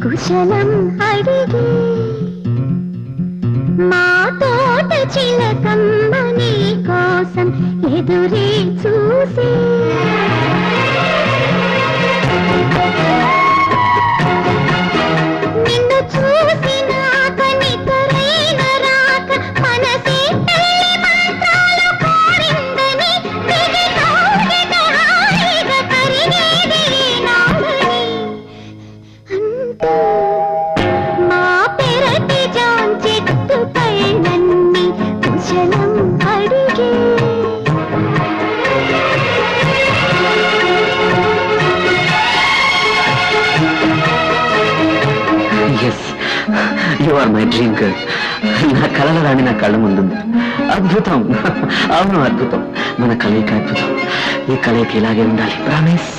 కుశలం అడిగి మా తోట చిలకమ్మ నీ కోసం ఎదురే చూసే నిన్ను చూసినాక నిద్రైన రాక మనసే పెళ్లి మంత్రాలు కోరిందని దిగి తోగిట హాయిగా కరిగేది నాడని అంటూ మా పెరటి జాన్ చెట్టుపై నన్ని కుశలం అడిగే you are my dream girl. నా కలల రాణి నా కళ్ళ ముందుంది. అద్భుతం, అవును అద్భుతం. మన కలయిక అద్భుతం. ఈ కలయిక ఇలాగే ఉండాలి. ప్రామిస్.